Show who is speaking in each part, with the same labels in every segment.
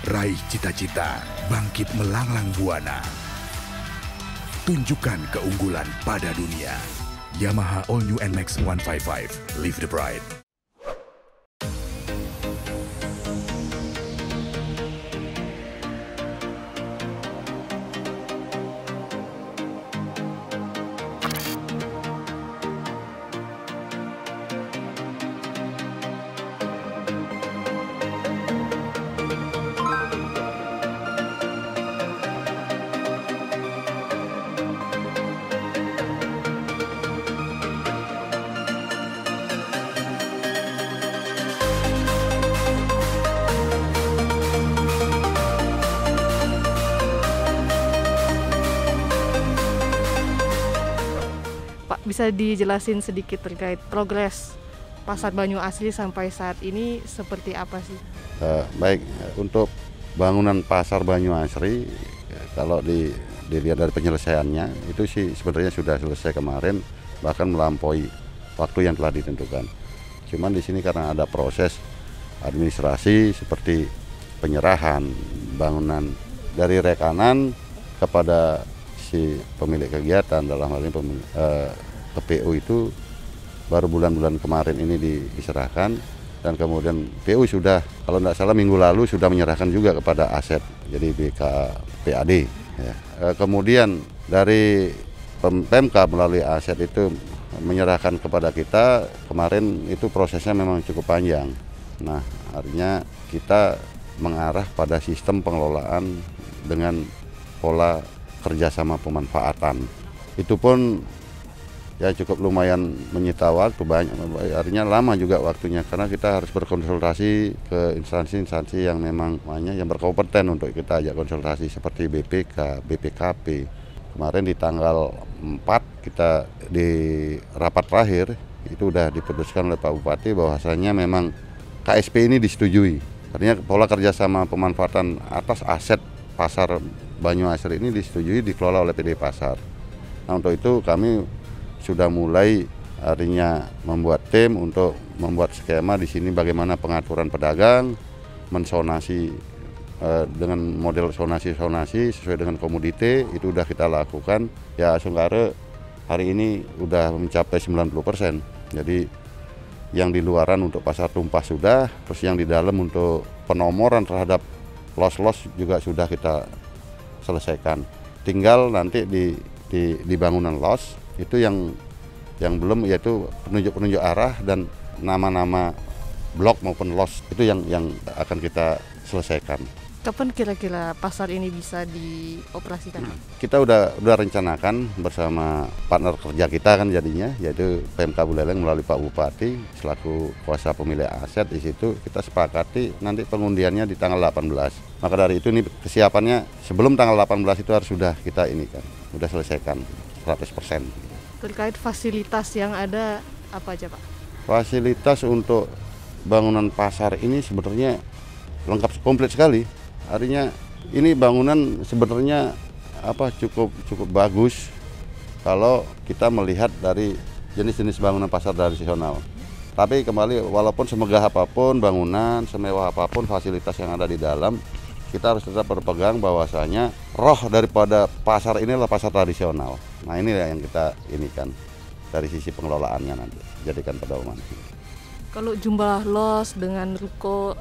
Speaker 1: Raih cita-cita, bangkit melanglang buana. Tunjukkan keunggulan pada dunia. Yamaha All New NMAX 155, Live the Pride.
Speaker 2: Pak, bisa dijelasin sedikit terkait progres Pasar Banyu Asri sampai saat ini seperti apa sih?
Speaker 3: Baik, untuk bangunan Pasar Banyu Asri, kalau dilihat dari penyelesaiannya, itu sih sebenarnya sudah selesai kemarin, bahkan melampaui waktu yang telah ditentukan. Cuman di sini karena ada proses administrasi seperti penyerahan bangunan dari rekanan kepada si pemilik kegiatan, dalam hal ini ke PU itu baru bulan-bulan kemarin ini diserahkan, dan kemudian PU sudah, kalau tidak salah minggu lalu sudah menyerahkan juga kepada aset, jadi BKPAD ya. Kemudian dari Pemkab melalui aset itu menyerahkan kepada kita, kemarin itu prosesnya memang cukup panjang. Nah, artinya kita mengarah pada sistem pengelolaan dengan pola kerjasama pemanfaatan. Itu pun ya cukup lumayan menyita waktu, banyak, artinya lama juga waktunya, karena kita harus berkonsultasi ke instansi-instansi yang memang yang berkompeten untuk kita ajak konsultasi seperti BPK, BPKP. Kemarin di tanggal 4 kita di rapat terakhir itu udah diputuskan oleh Pak Bupati bahwasanya memang KSP ini disetujui. Artinya pola kerjasama pemanfaatan atas aset Pasar Banyu Asri ini disetujui dikelola oleh PD Pasar. Nah, untuk itu kami sudah mulai artinya membuat tim untuk membuat skema di sini bagaimana pengaturan pedagang, mensonasi dengan model sonasi sesuai dengan komoditi, itu udah kita lakukan. Ya Sungkare hari ini udah mencapai 90%. Jadi yang di luaran untuk pasar tumpah sudah, terus yang di dalam untuk penomoran terhadap los juga sudah kita selesaikan. Tinggal nanti di bangunan los itu yang belum, yaitu penunjuk arah dan nama-nama blok maupun los, itu yang akan kita selesaikan.
Speaker 2: Kapan kira-kira pasar ini bisa dioperasikan?
Speaker 3: Kita udah rencanakan bersama partner kerja kita kan jadinya, yaitu PMK Buleleng melalui Pak Bupati selaku kuasa pemilik aset. Di situ kita sepakati nanti pengundiannya di tanggal 18. Maka dari itu ini kesiapannya sebelum tanggal 18 itu harus sudah kita sudah selesaikan 100%.
Speaker 2: Terkait fasilitas yang ada apa aja Pak?
Speaker 3: Fasilitas untuk bangunan pasar ini sebenarnya lengkap, komplit sekali. Artinya ini bangunan sebenarnya cukup bagus kalau kita melihat dari jenis-jenis bangunan pasar tradisional. Tapi kembali, walaupun semegah apapun bangunan, semewah apapun fasilitas yang ada di dalam, kita harus tetap berpegang bahwasanya roh daripada pasar inilah pasar tradisional. Nah, ini yang kita kan dari sisi pengelolaannya nanti jadikan pedoman.
Speaker 2: Kalau jumlah los dengan ruko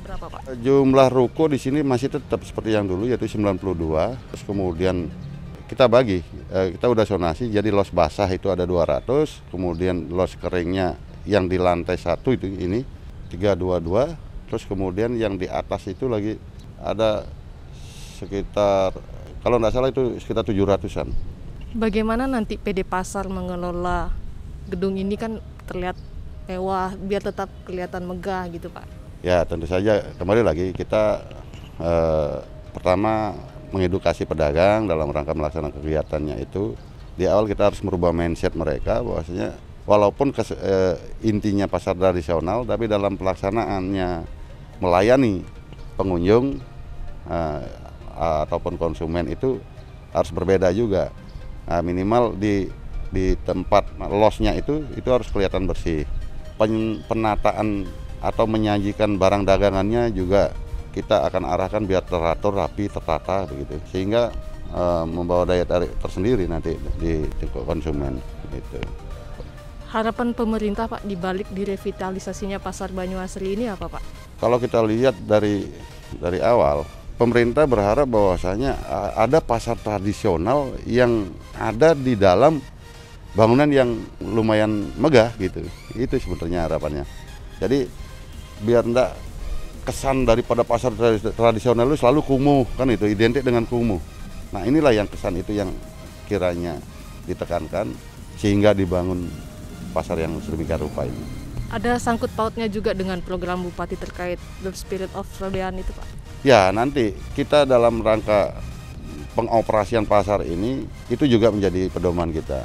Speaker 2: berapa Pak?
Speaker 3: Jumlah ruko di sini masih tetap seperti yang dulu, yaitu 92. Terus kemudian kita bagi, kita udah sonasi, jadi los basah itu ada 200, kemudian los keringnya yang di lantai 1 itu ini 322, terus kemudian yang di atas itu lagi ada sekitar, kalau nggak salah itu sekitar 700-an.
Speaker 2: Bagaimana nanti PD Pasar mengelola gedung ini, kan terlihat mewah, biar tetap kelihatan megah gitu Pak?
Speaker 3: Ya tentu saja, kembali lagi kita pertama mengedukasi pedagang dalam rangka melaksanakan kegiatannya itu. Di awal kita harus merubah mindset mereka bahwasanya walaupun intinya pasar tradisional, tapi dalam pelaksanaannya melayani pengunjung ataupun konsumen itu harus berbeda juga. Nah, minimal di tempat losnya itu harus kelihatan bersih. Penataan atau menyajikan barang dagangannya juga kita akan arahkan biar teratur, rapi, tertata begitu, sehingga membawa daya tarik tersendiri nanti di konsumen gitu.
Speaker 2: Harapan pemerintah Pak dibalik direvitalisasinya Pasar Banyuasri ini apa Pak?
Speaker 3: Kalau kita lihat dari awal, pemerintah berharap bahwasanya ada pasar tradisional yang ada di dalam bangunan yang lumayan megah gitu. Itu sebenarnya harapannya. Jadi biar enggak kesan daripada pasar tradisional itu selalu kumuh, kan itu identik dengan kumuh. Nah inilah yang kesan itu yang kiranya ditekankan sehingga dibangun pasar yang sedemikian rupa ini.
Speaker 2: Ada sangkut pautnya juga dengan program Bupati terkait The Spirit of Sodean itu Pak?
Speaker 3: Ya nanti kita dalam rangka pengoperasian pasar ini itu juga menjadi pedoman kita.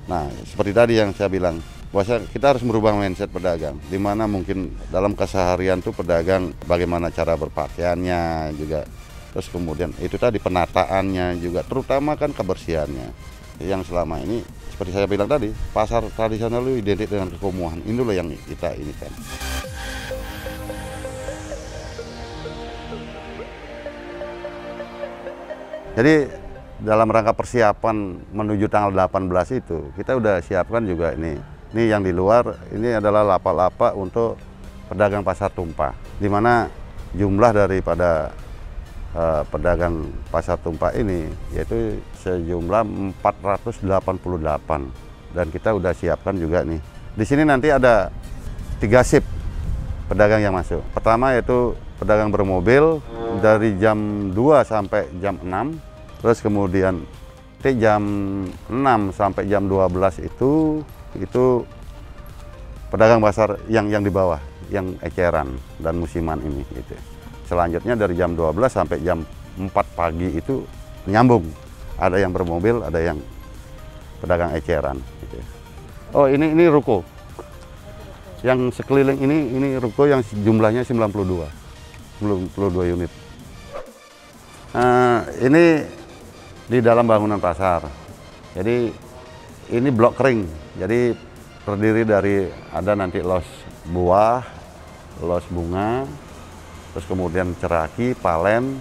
Speaker 3: Nah seperti tadi yang saya bilang, bahwa kita harus merubah mindset pedagang, di mana mungkin dalam keseharian tuh pedagang bagaimana cara berpakaiannya juga, terus kemudian itu tadi penataannya juga, terutama kan kebersihannya. Yang selama ini seperti saya bilang tadi, pasar tradisional itu identik dengan kekumuhan, inilah yang kita inikan. Jadi dalam rangka persiapan menuju tanggal 18 itu, kita udah siapkan juga ini. Ini yang di luar, ini adalah lapak-lapak untuk pedagang pasar tumpah, di mana jumlah daripada pedagang pasar tumpah ini yaitu sejumlah 488, dan kita udah siapkan juga nih. Di sini nanti ada 3 shift pedagang yang masuk. Pertama yaitu pedagang bermobil dari jam 2 sampai jam 6, terus kemudian jam 6 sampai jam 12 itu pedagang pasar yang di bawah, yang eceran dan musiman ini gitu. Selanjutnya dari jam 12 sampai jam 4 pagi itu nyambung. Ada yang bermobil, ada yang pedagang eceran gitu. Oh, ini ruko. Yang sekeliling ini ruko yang jumlahnya 92 unit. Ini di dalam bangunan pasar. Jadi ini blok kering. Jadi terdiri dari ada nanti los buah, los bunga, terus kemudian ceraki, palen.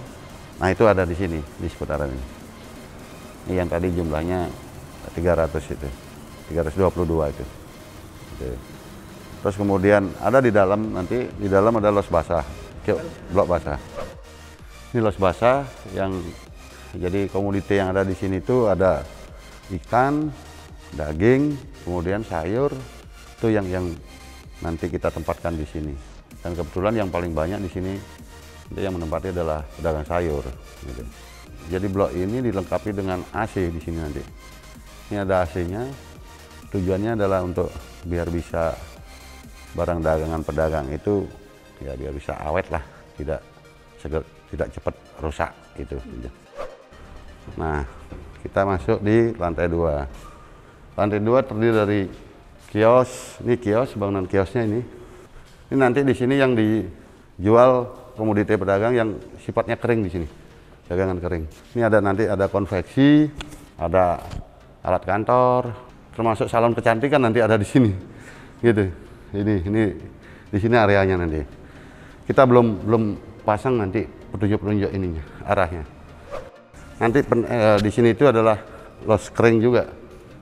Speaker 3: Nah itu ada di sini, di seputaran ini. Ini yang tadi jumlahnya 300 itu, 322 itu. Terus kemudian ada di dalam, nanti di dalam ada los basah, blok basah. Ini los basah yang jadi komoditi yang ada di sini itu ada ikan, daging, kemudian sayur, itu yang nanti kita tempatkan di sini. Dan kebetulan yang paling banyak di sini yang menempati adalah pedagang sayur. Gitu. Jadi blok ini dilengkapi dengan AC di sini nanti. Ini ada AC-nya. Tujuannya adalah untuk biar bisa barang dagangan pedagang itu ya biar bisa awet lah, tidak cepat rusak gitu. Nah, kita masuk di lantai 2. Lantai 2 terdiri dari kios. Ini kios, bangunan kiosnya ini. Ini nanti di sini yang dijual komoditi pedagang yang sifatnya kering di sini, dagangan kering. Ini ada nanti ada konveksi, ada alat kantor, termasuk salon kecantikan nanti ada di sini, gitu. Ini di sini areanya nanti. Kita belum pasang nanti petunjuk ininya, arahnya. Nanti di sini itu adalah los kering juga.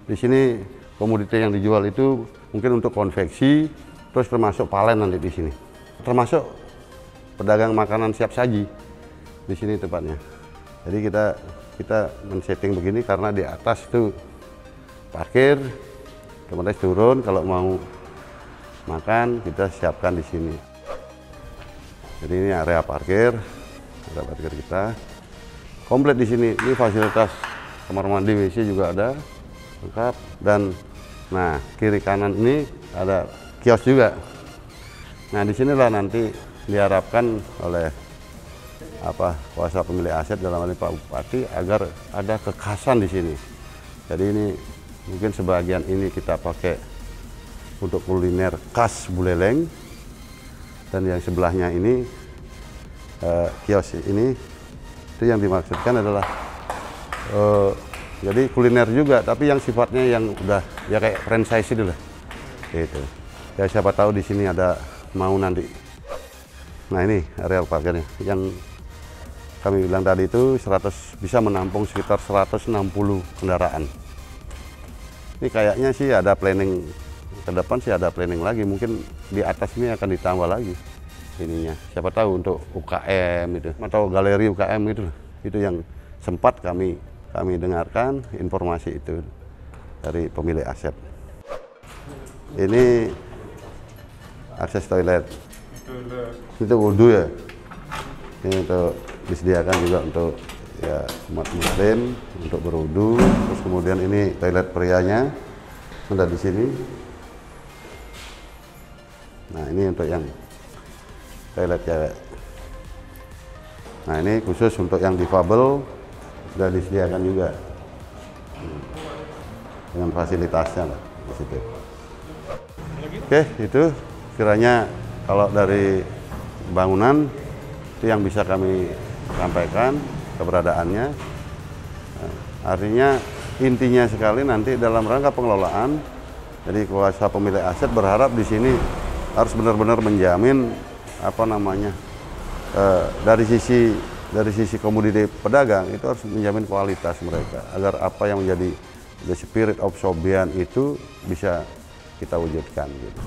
Speaker 3: Di sini komoditi yang dijual itu mungkin untuk konveksi, terus termasuk palen nanti di sini. Termasuk pedagang makanan siap saji di sini tempatnya. Jadi kita men-setting begini karena di atas itu parkir, kemudian turun kalau mau makan kita siapkan di sini. Jadi ini area parkir kita. Komplit di sini. Ini fasilitas kamar mandi, WC juga ada lengkap, dan nah kiri kanan ini ada kios juga. Nah disinilah nanti diharapkan oleh kuasa pemilik aset dalam hal ini Pak Bupati agar ada kekhasan di sini. Jadi ini mungkin sebagian ini kita pakai untuk kuliner khas Buleleng, dan yang sebelahnya ini kios ini itu yang dimaksudkan adalah jadi kuliner juga, tapi yang sifatnya yang udah ya kayak franchise itu lah, gitu. Ya siapa tahu di sini ada mau nanti Nah ini areal parkirnya yang kami bilang tadi itu bisa menampung sekitar 160 kendaraan. Ini kayaknya sih ada planning ke depan, sih ada planning lagi, mungkin di atas ini akan ditambah lagi ininya. Siapa tahu untuk UKM itu atau galeri UKM itu yang sempat kami dengarkan informasi itu dari pemilik aset. Ini akses toilet. Itu wudhu ya. Ini untuk disediakan juga untuk ya umat muslim untuk berwudhu. Terus kemudian ini toilet prianya ada di sini. Nah ini untuk yang toilet cewek. Nah ini khusus untuk yang difabel sudah disediakan juga dengan fasilitasnya lah di situ. Oke, itu kiranya kalau dari bangunan itu yang bisa kami sampaikan keberadaannya. Nah, artinya intinya sekali nanti dalam rangka pengelolaan, jadi kuasa pemilik aset berharap di sini harus benar-benar menjamin dari sisi komoditi pedagang itu harus menjamin kualitas mereka agar apa yang menjadi the spirit of Sobian itu bisa kita wujudkan gitu.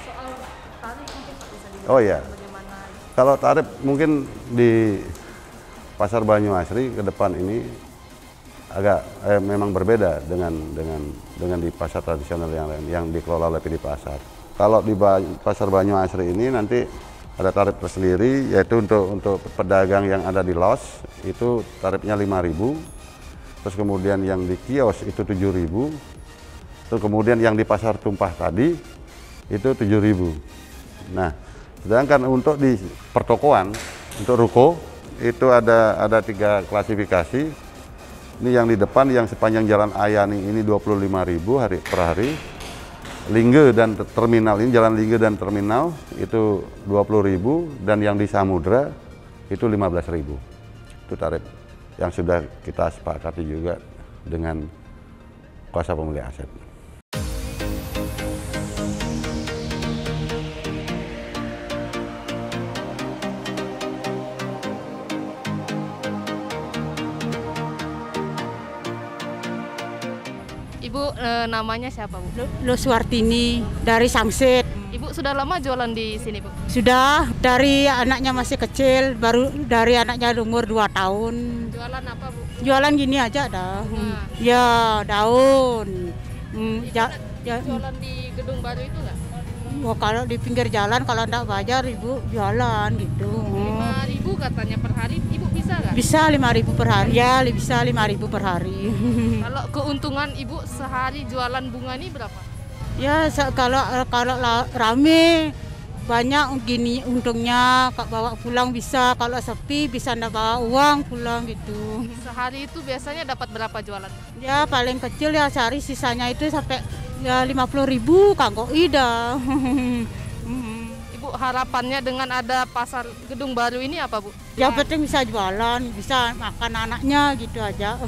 Speaker 2: Soal tarif mungkin Pak bisa dijelaskan
Speaker 3: Oh ya,
Speaker 2: bagaimana?
Speaker 3: kalau tarif mungkin di Pasar Banyu Asri ke depan ini agak memang berbeda dengan di pasar tradisional yang lain yang dikelola oleh PD Pasar. Kalau di Pasar Banyu Asri ini nanti ada tarif tersendiri, yaitu untuk pedagang yang ada di los itu tarifnya 5.000, terus kemudian yang di kios itu 7.000, terus kemudian yang di pasar tumpah tadi itu 7.000. Nah, sedangkan untuk di pertokoan, untuk ruko itu ada 3 klasifikasi. Ini yang di depan yang sepanjang Jalan Ayani ini 25.000 per hari. Lingge dan terminal ini Jalan Lingge dan terminal itu 20.000, dan yang di Samudra itu 15.000. Itu tarif yang sudah kita sepakati juga dengan kuasa pemilik aset.
Speaker 2: Ibu namanya siapa Bu?
Speaker 4: Luswartini dari Sangsit.
Speaker 2: Ibu sudah lama jualan di sini Bu?
Speaker 4: Sudah dari anaknya masih kecil, baru dari anaknya umur 2 tahun.
Speaker 2: Jualan apa Bu?
Speaker 4: Jualan gini aja dah.
Speaker 2: Nah.
Speaker 4: Ya, daun.
Speaker 2: Jualan di gedung baru itu nggak?
Speaker 4: Oh, kalau di pinggir jalan kalau enggak bayar Ibu jualan gitu.
Speaker 2: 5.000 katanya per hari, Ibu bisa nggak?
Speaker 4: Bisa 5.000 per hari. Ya, bisa 5.000 per hari.
Speaker 2: Kalau keuntungan Ibu sehari jualan bunga ini berapa?
Speaker 4: Ya, kalau rame banyak gini untungnya, bawa pulang bisa. Kalau sepi bisa ndak bawa uang pulang gitu.
Speaker 2: Sehari itu biasanya dapat berapa jualan?
Speaker 4: Ya paling kecil ya sehari, sisanya itu sampai ya 50.000 kanggo ida.
Speaker 2: Ibu harapannya dengan ada pasar gedung baru ini apa Bu?
Speaker 4: Yang penting bisa jualan, bisa makan anaknya gitu aja.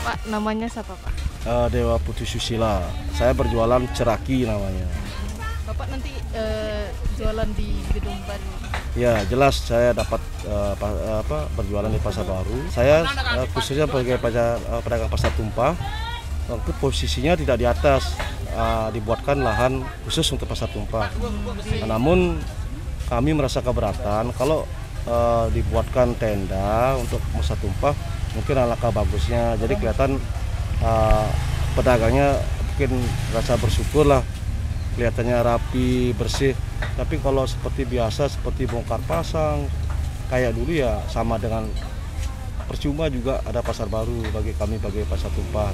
Speaker 2: Pak, namanya siapa Pak?
Speaker 5: Dewa Putri Susila. Saya berjualan ceraki namanya.
Speaker 2: Bapak nanti jualan di gedung baru?
Speaker 5: Ya jelas saya dapat berjualan di pasar baru. Saya khususnya sebagai pedagang pasar tumpah. Untuk posisinya tidak di atas, dibuatkan lahan khusus untuk pasar tumpah. Namun kami merasa keberatan kalau dibuatkan tenda untuk pasar tumpah, mungkin alangkah bagusnya. Jadi kelihatan pedagangnya mungkin rasa bersyukur lah, kelihatannya rapi, bersih. Tapi kalau seperti biasa, seperti bongkar pasang kayak dulu ya sama dengan percuma juga ada pasar baru bagi kami sebagai pasar tumpah.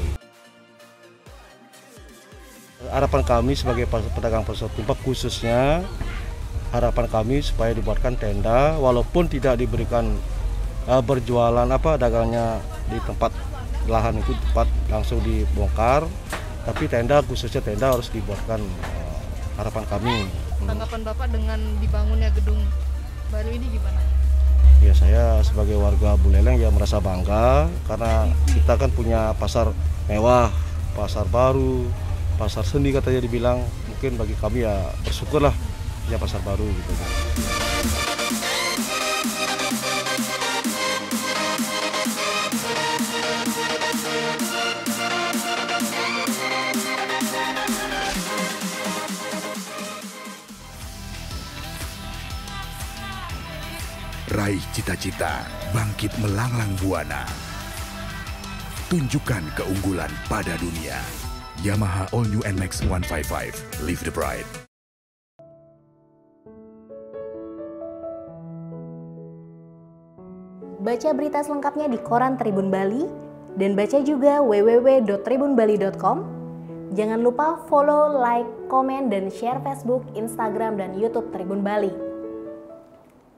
Speaker 5: Harapan kami sebagai pedagang pasar tumpah khususnya, harapan kami supaya dibuatkan tenda walaupun tidak diberikan berjualan dagangnya di tempat lahan itu tempat langsung dibongkar, tapi tenda khususnya tenda harus dibuatkan, harapan kami.
Speaker 2: Tanggapan Bapak dengan dibangunnya gedung baru ini gimana?
Speaker 5: Ya, saya sebagai warga Buleleng ya merasa bangga karena kita kan punya pasar mewah, pasar baru, pasar seni katanya dibilang. Mungkin bagi kami ya bersyukurlah punya pasar baru gitu.
Speaker 1: Raih cita-cita, bangkit melanglang buana. Tunjukkan keunggulan pada dunia. Yamaha All New NMAX 155, Live the Pride.
Speaker 6: Baca berita selengkapnya di Koran Tribun Bali dan baca juga www.tribunbali.com. Jangan lupa follow, like, komen, dan share Facebook, Instagram, dan YouTube Tribun Bali.